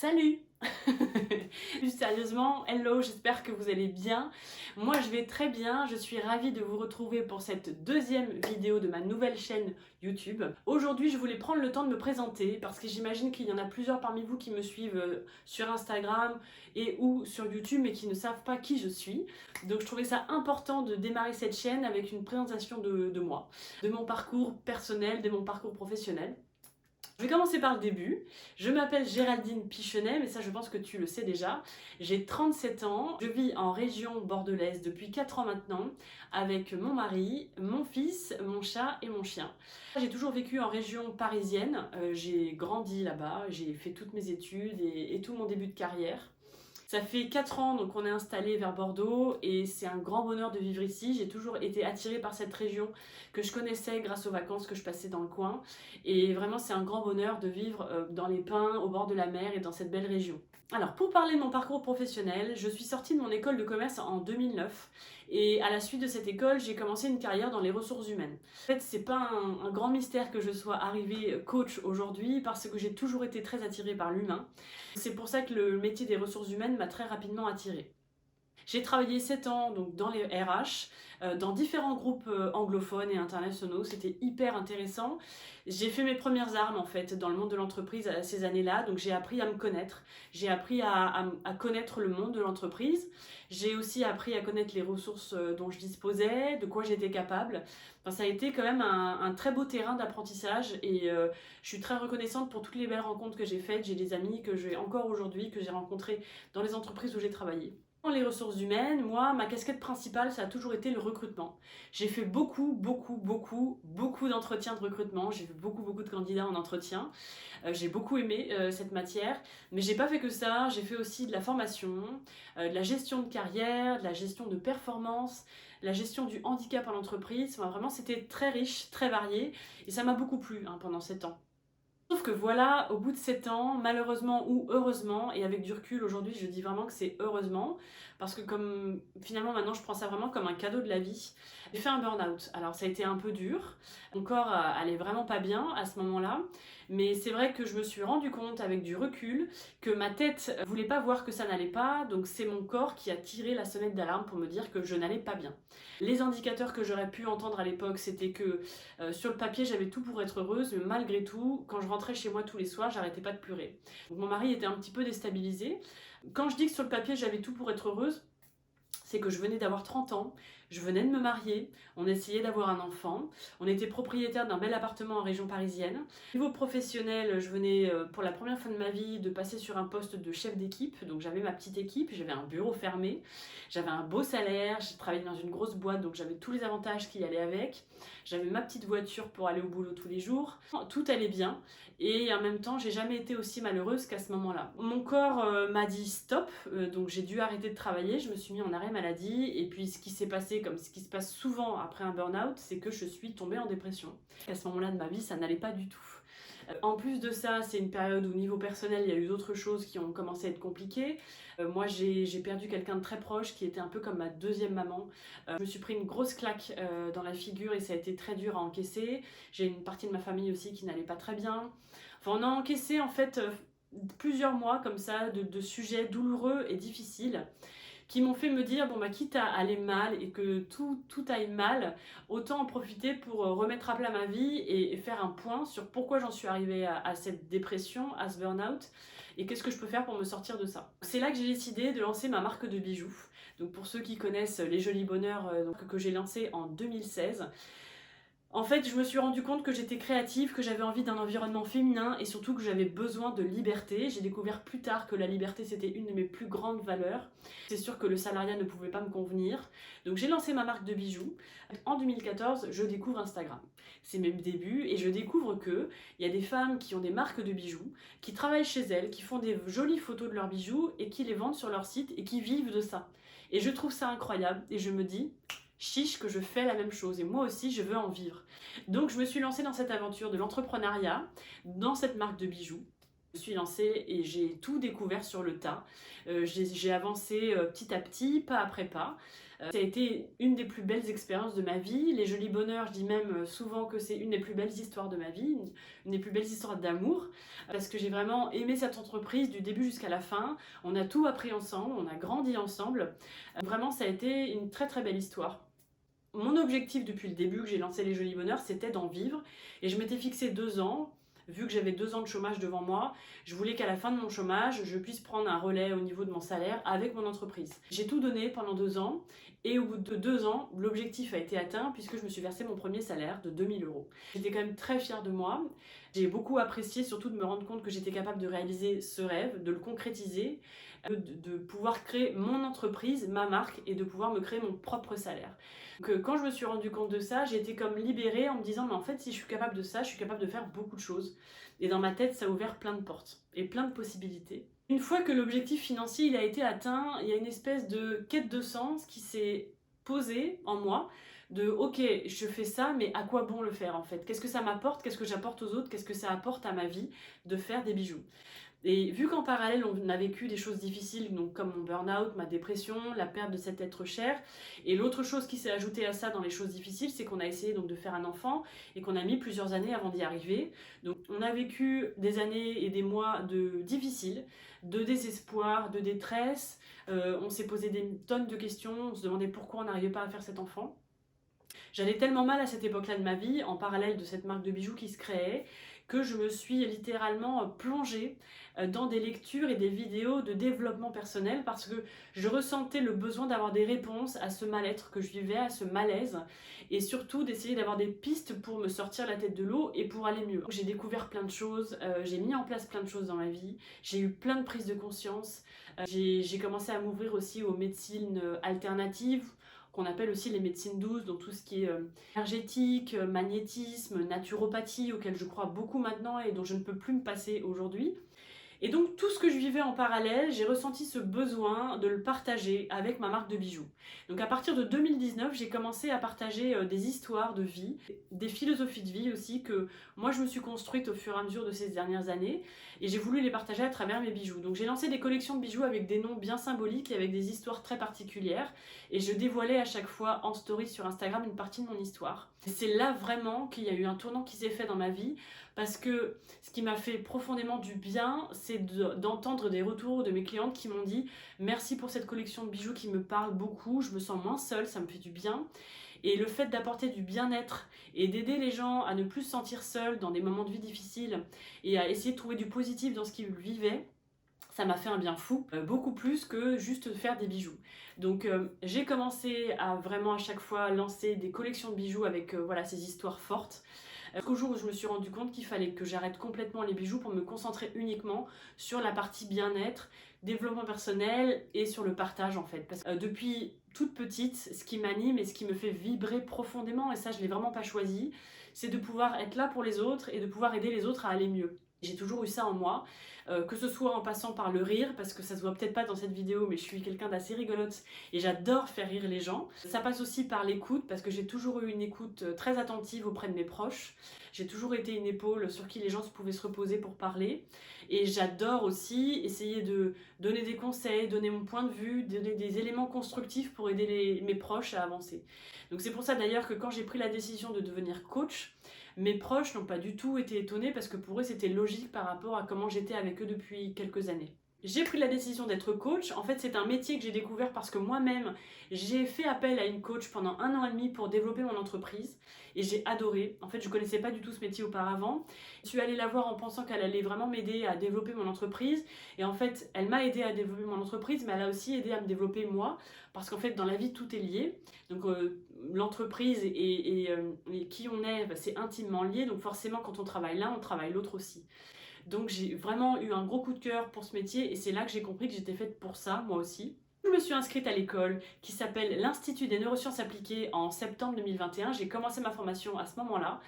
Salut! Plus sérieusement, hello, j'espère que vous allez bien. Moi je vais très bien, je suis ravie de vous retrouver pour cette deuxième vidéo de ma nouvelle chaîne YouTube. Aujourd'hui je voulais prendre le temps de me présenter parce que j'imagine qu'il y en a plusieurs parmi vous qui me suivent sur Instagram et ou sur YouTube mais qui ne savent pas qui je suis. Donc je trouvais ça important de démarrer cette chaîne avec une présentation de moi, de mon parcours personnel, de mon parcours professionnel. Je vais commencer par le début. Je m'appelle Géraldine Pichenet, mais ça je pense que tu le sais déjà. J'ai 37 ans, je vis en région bordelaise depuis 4 ans maintenant, avec mon mari, mon fils, mon chat et mon chien. J'ai toujours vécu en région parisienne, j'ai grandi là-bas, j'ai fait toutes mes études et tout mon début de carrière. Ça fait 4 ans donc on est installé vers Bordeaux et c'est un grand bonheur de vivre ici. J'ai toujours été attirée par cette région que je connaissais grâce aux vacances que je passais dans le coin. Et vraiment c'est un grand bonheur de vivre dans les pins, au bord de la mer et dans cette belle région. Alors pour parler de mon parcours professionnel, je suis sortie de mon école de commerce en 2009 et à la suite de cette école, j'ai commencé une carrière dans les ressources humaines. En fait, c'est pas un grand mystère que je sois arrivée coach aujourd'hui parce que j'ai toujours été très attirée par l'humain. C'est pour ça que le métier des ressources humaines m'a très rapidement attirée. J'ai travaillé 7 ans donc, dans les RH, dans différents groupes anglophones et internationaux. C'était hyper intéressant. J'ai fait mes premières armes en fait dans le monde de l'entreprise à ces années-là. Donc j'ai appris à me connaître. J'ai appris à connaître le monde de l'entreprise. J'ai aussi appris à connaître les ressources dont je disposais, de quoi j'étais capable. Enfin, ça a été quand même un très beau terrain d'apprentissage et je suis très reconnaissante pour toutes les belles rencontres que j'ai faites. J'ai des amis que j'ai encore aujourd'hui, que j'ai rencontrés dans les entreprises où j'ai travaillé. Dans les ressources humaines, moi, ma casquette principale, ça a toujours été le recrutement. J'ai fait beaucoup d'entretiens de recrutement. J'ai vu beaucoup de candidats en entretien. J'ai beaucoup aimé cette matière. Mais j'ai pas fait que ça. J'ai fait aussi de la formation, de la gestion de carrière, de la gestion de performance, la gestion du handicap en entreprise. Enfin, vraiment, c'était très riche, très varié. Et ça m'a beaucoup plu pendant 7 ans. Sauf que voilà, au bout de 7 ans, malheureusement ou heureusement, et avec du recul aujourd'hui, je dis vraiment que c'est heureusement, parce que comme finalement maintenant je prends ça vraiment comme un cadeau de la vie, j'ai fait un burn-out. Alors ça a été un peu dur, mon corps allait vraiment pas bien à ce moment-là, mais c'est vrai que je me suis rendu compte avec du recul que ma tête voulait pas voir que ça n'allait pas, donc c'est mon corps qui a tiré la sonnette d'alarme pour me dire que je n'allais pas bien. Les indicateurs que j'aurais pu entendre à l'époque, c'était que sur le papier, j'avais tout pour être heureuse, mais malgré tout, quand je rentrais chez moi tous les soirs, j'arrêtais pas de pleurer. Donc mon mari était un petit peu déstabilisé. Quand je dis que sur le papier, j'avais tout pour être heureuse, c'est que je venais d'avoir 30 ans, je venais de me marier, on essayait d'avoir un enfant, on était propriétaire d'un bel appartement en région parisienne. Au niveau professionnel, je venais pour la première fois de ma vie de passer sur un poste de chef d'équipe, donc j'avais ma petite équipe, j'avais un bureau fermé, j'avais un beau salaire, j'ai travaillé dans une grosse boîte, donc j'avais tous les avantages qui allaient avec, j'avais ma petite voiture pour aller au boulot tous les jours, tout allait bien, et en même temps, j'ai jamais été aussi malheureuse qu'à ce moment-là. Mon corps m'a dit stop, donc j'ai dû arrêter de travailler, je me suis mis en arrêt maladie, et puis ce qui s'est passé, comme ce qui se passe souvent après un burn-out, c'est que je suis tombée en dépression. À ce moment-là de ma vie, ça n'allait pas du tout. En plus de ça, c'est une période où, au niveau personnel, il y a eu d'autres choses qui ont commencé à être compliquées. Moi, j'ai perdu quelqu'un de très proche qui était un peu comme ma deuxième maman. Je me suis pris une grosse claque dans la figure et ça a été très dur à encaisser. J'ai une partie de ma famille aussi qui n'allait pas très bien. Enfin, on a encaissé en fait plusieurs mois comme ça de sujets douloureux et difficiles qui m'ont fait me dire, bon bah quitte à aller mal et que tout aille mal, autant en profiter pour remettre à plat ma vie et faire un point sur pourquoi j'en suis arrivée à cette dépression, à ce burn-out, et qu'est-ce que je peux faire pour me sortir de ça. C'est là que j'ai décidé de lancer ma marque de bijoux. Donc pour ceux qui connaissent les Jolis Bonheurs que j'ai lancé en 2016, en fait, je me suis rendu compte que j'étais créative, que j'avais envie d'un environnement féminin et surtout que j'avais besoin de liberté. J'ai découvert plus tard que la liberté, c'était une de mes plus grandes valeurs. C'est sûr que le salariat ne pouvait pas me convenir. Donc j'ai lancé ma marque de bijoux. En 2014, je découvre Instagram. C'est mes débuts et je découvre qu'il y a des femmes qui ont des marques de bijoux, qui travaillent chez elles, qui font des jolies photos de leurs bijoux et qui les vendent sur leur site et qui vivent de ça. Et je trouve ça incroyable et je me dis, chiche que je fais la même chose et moi aussi je veux en vivre. Donc je me suis lancée dans cette aventure de l'entrepreneuriat, dans cette marque de bijoux. Je me suis lancée et j'ai tout découvert sur le tas. J'ai avancé petit à petit, pas après pas. Ça a été une des plus belles expériences de ma vie. Les Jolis Bonheurs, je dis même souvent que c'est une des plus belles histoires de ma vie, une des plus belles histoires d'amour, parce que j'ai vraiment aimé cette entreprise du début jusqu'à la fin. On a tout appris ensemble, on a grandi ensemble. Vraiment, ça a été une très très belle histoire. Mon objectif depuis le début que j'ai lancé les Jolis Bonheurs, c'était d'en vivre. Et je m'étais fixé 2 ans. Vu que j'avais 2 ans de chômage devant moi, je voulais qu'à la fin de mon chômage, je puisse prendre un relais au niveau de mon salaire avec mon entreprise. J'ai tout donné pendant 2 ans et au bout de 2 ans, l'objectif a été atteint puisque je me suis versé mon premier salaire de 2000 €. J'étais quand même très fière de moi. J'ai beaucoup apprécié surtout de me rendre compte que j'étais capable de réaliser ce rêve, de le concrétiser, de pouvoir créer mon entreprise, ma marque et de pouvoir me créer mon propre salaire. Donc, quand je me suis rendu compte de ça, j'ai été comme libérée en me disant mais en fait si je suis capable de ça, je suis capable de faire beaucoup de choses. Et dans ma tête, ça a ouvert plein de portes et plein de possibilités. Une fois que l'objectif financier il a été atteint, il y a une espèce de quête de sens qui s'est posée en moi de ok, je fais ça, mais à quoi bon le faire en fait? Qu'est-ce que ça m'apporte? Qu'est-ce que j'apporte aux autres? Qu'est-ce que ça apporte à ma vie de faire des bijoux? Et vu qu'en parallèle, on a vécu des choses difficiles, donc comme mon burn-out, ma dépression, la perte de cet être cher, et l'autre chose qui s'est ajoutée à ça dans les choses difficiles, c'est qu'on a essayé donc de faire un enfant et qu'on a mis plusieurs années avant d'y arriver. Donc on a vécu des années et des mois difficiles, de désespoir, de détresse. On s'est posé des tonnes de questions, on se demandait pourquoi on n'arrivait pas à faire cet enfant. J'allais tellement mal à cette époque-là de ma vie, en parallèle de cette marque de bijoux qui se créait, que je me suis littéralement plongée dans des lectures et des vidéos de développement personnel parce que je ressentais le besoin d'avoir des réponses à ce mal-être que je vivais, à ce malaise, et surtout d'essayer d'avoir des pistes pour me sortir la tête de l'eau et pour aller mieux. J'ai découvert plein de choses, j'ai mis en place plein de choses dans ma vie, j'ai eu plein de prises de conscience, j'ai commencé à m'ouvrir aussi aux médecines alternatives, qu'on appelle aussi les médecines douces, donc tout ce qui est énergétique, magnétisme, naturopathie, auquel je crois beaucoup maintenant et dont je ne peux plus me passer aujourd'hui. Et donc tout ce que je vivais en parallèle, j'ai ressenti ce besoin de le partager avec ma marque de bijoux. Donc à partir de 2019, j'ai commencé à partager des histoires de vie, des philosophies de vie aussi que moi je me suis construite au fur et à mesure de ces dernières années et j'ai voulu les partager à travers mes bijoux. Donc j'ai lancé des collections de bijoux avec des noms bien symboliques et avec des histoires très particulières et je dévoilais à chaque fois en story sur Instagram une partie de mon histoire. Et c'est là vraiment qu'il y a eu un tournant qui s'est fait dans ma vie parce que ce qui m'a fait profondément du bien, c'est d'entendre des retours de mes clientes qui m'ont dit « Merci pour cette collection de bijoux qui me parle beaucoup, je me sens moins seule, ça me fait du bien ». Et le fait d'apporter du bien-être et d'aider les gens à ne plus se sentir seuls dans des moments de vie difficiles et à essayer de trouver du positif dans ce qu'ils vivaient, ça m'a fait un bien fou, beaucoup plus que juste faire des bijoux. Donc j'ai commencé à vraiment à chaque fois lancer des collections de bijoux avec voilà, ces histoires fortes. Jusqu'au jour où je me suis rendu compte qu'il fallait que j'arrête complètement les bijoux pour me concentrer uniquement sur la partie bien-être, développement personnel et sur le partage en fait. Parce que depuis toute petite, ce qui m'anime et ce qui me fait vibrer profondément, et ça je l'ai vraiment pas choisi, c'est de pouvoir être là pour les autres et de pouvoir aider les autres à aller mieux. J'ai toujours eu ça en moi, que ce soit en passant par le rire, parce que ça se voit peut-être pas dans cette vidéo, mais je suis quelqu'un d'assez rigolote et j'adore faire rire les gens. Ça passe aussi par l'écoute, parce que j'ai toujours eu une écoute très attentive auprès de mes proches. J'ai toujours été une épaule sur qui les gens pouvaient se reposer pour parler. Et j'adore aussi essayer de donner des conseils, donner mon point de vue, donner des éléments constructifs pour aider mes proches à avancer. Donc c'est pour ça d'ailleurs que quand j'ai pris la décision de devenir coach, mes proches n'ont pas du tout été étonnés parce que pour eux c'était logique par rapport à comment j'étais avec eux depuis quelques années. J'ai pris la décision d'être coach. En fait, c'est un métier que j'ai découvert parce que moi-même, j'ai fait appel à une coach pendant 1 an et demi pour développer mon entreprise et j'ai adoré. En fait, je connaissais pas du tout ce métier auparavant. Je suis allée la voir en pensant qu'elle allait vraiment m'aider à développer mon entreprise et en fait, elle m'a aidé à développer mon entreprise, mais elle a aussi aidé à me développer moi parce qu'en fait, dans la vie, tout est lié. Donc, l'entreprise et qui on est, c'est intimement lié. Donc, forcément, quand on travaille l'un, on travaille l'autre aussi. Donc j'ai vraiment eu un gros coup de cœur pour ce métier et c'est là que j'ai compris que j'étais faite pour ça, moi aussi. Je me suis inscrite à l'école qui s'appelle l'Institut des neurosciences appliquées en septembre 2021. J'ai commencé ma formation à ce moment-là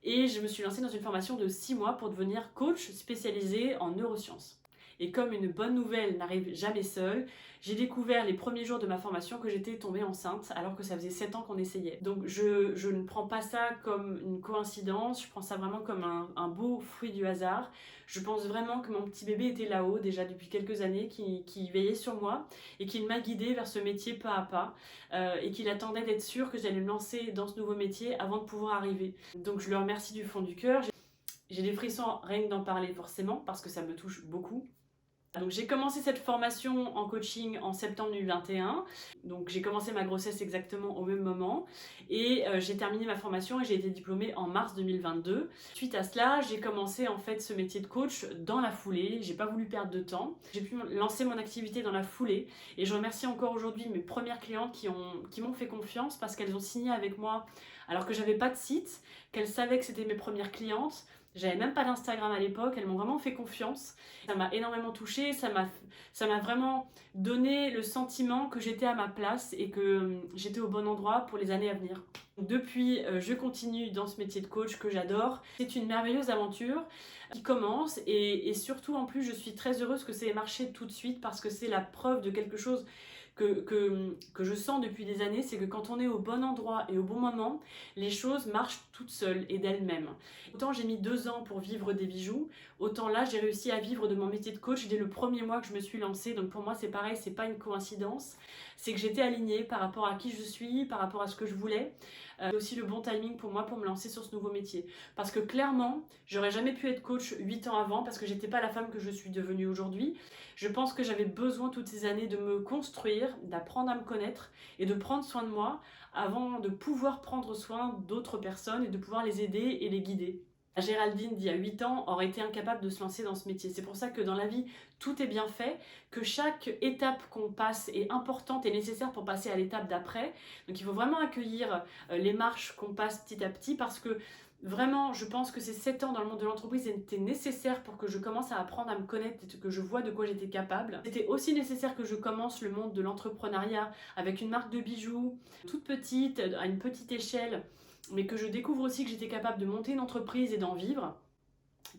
et je me suis lancée dans une formation de 6 mois pour devenir coach spécialisé en neurosciences. Et comme une bonne nouvelle n'arrive jamais seule, j'ai découvert les premiers jours de ma formation que j'étais tombée enceinte alors que ça faisait 7 ans qu'on essayait. Donc je ne prends pas ça comme une coïncidence, je prends ça vraiment comme un beau fruit du hasard. Je pense vraiment que mon petit bébé était là-haut déjà depuis quelques années, qui veillait sur moi et qu'il m'a guidée vers ce métier pas à pas et qu'il attendait d'être sûr que j'allais me lancer dans ce nouveau métier avant de pouvoir arriver. Donc je le remercie du fond du cœur. J'ai des frissons rien que d'en parler forcément parce que ça me touche beaucoup. Donc j'ai commencé cette formation en coaching en septembre 2021, donc j'ai commencé ma grossesse exactement au même moment et j'ai terminé ma formation et j'ai été diplômée en mars 2022. Suite à cela, j'ai commencé en fait ce métier de coach dans la foulée, j'ai pas voulu perdre de temps. J'ai pu lancer mon activité dans la foulée et je remercie encore aujourd'hui mes premières clientes qui m'ont fait confiance parce qu'elles ont signé avec moi alors que j'avais pas de site, qu'elles savaient que c'était mes premières clientes. J'avais même pas d'Instagram à l'époque, elles m'ont vraiment fait confiance. Ça m'a énormément touchée, ça m'a vraiment donné le sentiment que j'étais à ma place et que j'étais au bon endroit pour les années à venir. Depuis, je continue dans ce métier de coach que j'adore. C'est une merveilleuse aventure qui commence et surtout en plus je suis très heureuse que ça ait marché tout de suite parce que c'est la preuve de quelque chose que je sens depuis des années, c'est que quand on est au bon endroit et au bon moment, les choses marchent toutes seules et d'elles-mêmes. Autant j'ai mis 2 ans pour vivre des bijoux, autant là j'ai réussi à vivre de mon métier de coach dès le premier mois que je me suis lancée. Donc pour moi c'est pareil, c'est pas une coïncidence, c'est que j'étais alignée par rapport à qui je suis, par rapport à ce que je voulais. C'est aussi le bon timing pour moi pour me lancer sur ce nouveau métier. Parce que clairement, j'aurais jamais pu être coach 8 ans avant parce que j'étais pas la femme que je suis devenue aujourd'hui. Je pense que j'avais besoin toutes ces années de me construire, d'apprendre à me connaître et de prendre soin de moi avant de pouvoir prendre soin d'autres personnes et de pouvoir les aider et les guider. Géraldine, d'il y a 8 ans, aurait été incapable de se lancer dans ce métier. C'est pour ça que dans la vie, tout est bien fait, que chaque étape qu'on passe est importante et nécessaire pour passer à l'étape d'après. Donc il faut vraiment accueillir les marches qu'on passe petit à petit parce que vraiment, je pense que ces 7 ans dans le monde de l'entreprise étaient nécessaires pour que je commence à apprendre à me connaître et que je vois de quoi j'étais capable. C'était aussi nécessaire que je commence le monde de l'entrepreneuriat avec une marque de bijoux toute petite, à une petite échelle, mais que je découvre aussi que j'étais capable de monter une entreprise et d'en vivre,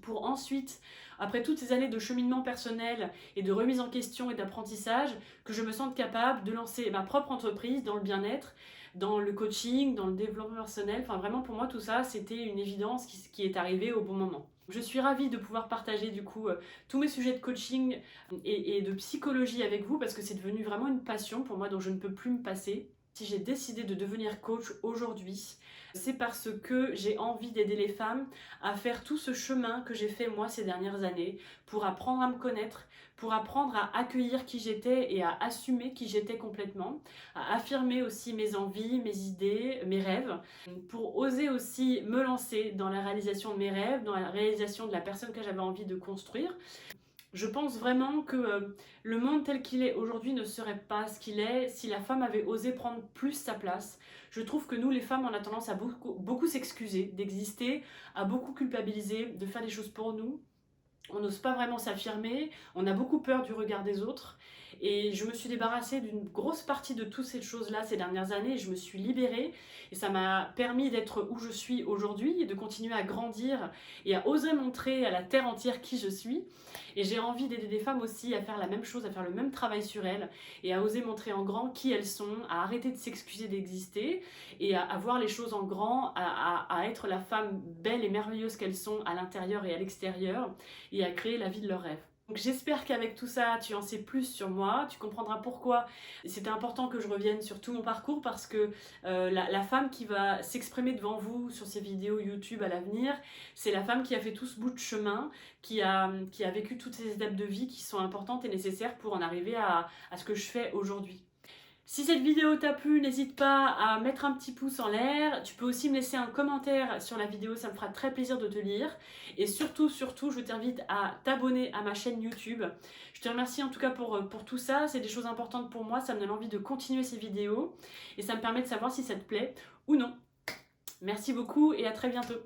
pour ensuite, après toutes ces années de cheminement personnel et de remise en question et d'apprentissage, que je me sente capable de lancer ma propre entreprise dans le bien-être, dans le coaching, dans le développement personnel. Enfin vraiment pour moi tout ça c'était une évidence qui est arrivée au bon moment. Je suis ravie de pouvoir partager du coup tous mes sujets de coaching et de psychologie avec vous parce que c'est devenu vraiment une passion pour moi dont je ne peux plus me passer. Si j'ai décidé de devenir coach aujourd'hui, c'est parce que j'ai envie d'aider les femmes à faire tout ce chemin que j'ai fait moi ces dernières années pour apprendre à me connaître, pour apprendre à accueillir qui j'étais et à assumer qui j'étais complètement, à affirmer aussi mes envies, mes idées, mes rêves, pour oser aussi me lancer dans la réalisation de mes rêves, dans la réalisation de la personne que j'avais envie de construire. Je pense vraiment que le monde tel qu'il est aujourd'hui ne serait pas ce qu'il est si la femme avait osé prendre plus sa place. Je trouve que nous, les femmes, on a tendance à beaucoup s'excuser d'exister, à beaucoup culpabiliser, de faire des choses pour nous. On n'ose pas vraiment s'affirmer, on a beaucoup peur du regard des autres. Et je me suis débarrassée d'une grosse partie de toutes ces choses-là ces dernières années. Je me suis libérée et ça m'a permis d'être où je suis aujourd'hui et de continuer à grandir et à oser montrer à la terre entière qui je suis. Et j'ai envie d'aider des femmes aussi à faire la même chose, à faire le même travail sur elles et à oser montrer en grand qui elles sont, à arrêter de s'excuser d'exister et à voir les choses en grand, à être la femme belle et merveilleuse qu'elles sont à l'intérieur et à l'extérieur et à créer la vie de leurs rêves. Donc j'espère qu'avec tout ça, tu en sais plus sur moi, tu comprendras pourquoi c'était important que je revienne sur tout mon parcours parce que la femme qui va s'exprimer devant vous sur ces vidéos YouTube à l'avenir, c'est la femme qui a fait tout ce bout de chemin, qui a vécu toutes ces étapes de vie qui sont importantes et nécessaires pour en arriver à ce que je fais aujourd'hui. Si cette vidéo t'a plu, n'hésite pas à mettre un petit pouce en l'air. Tu peux aussi me laisser un commentaire sur la vidéo, ça me fera très plaisir de te lire. Et surtout, je t'invite à t'abonner à ma chaîne YouTube. Je te remercie en tout cas pour tout ça, c'est des choses importantes pour moi, ça me donne envie de continuer ces vidéos et ça me permet de savoir si ça te plaît ou non. Merci beaucoup et à très bientôt.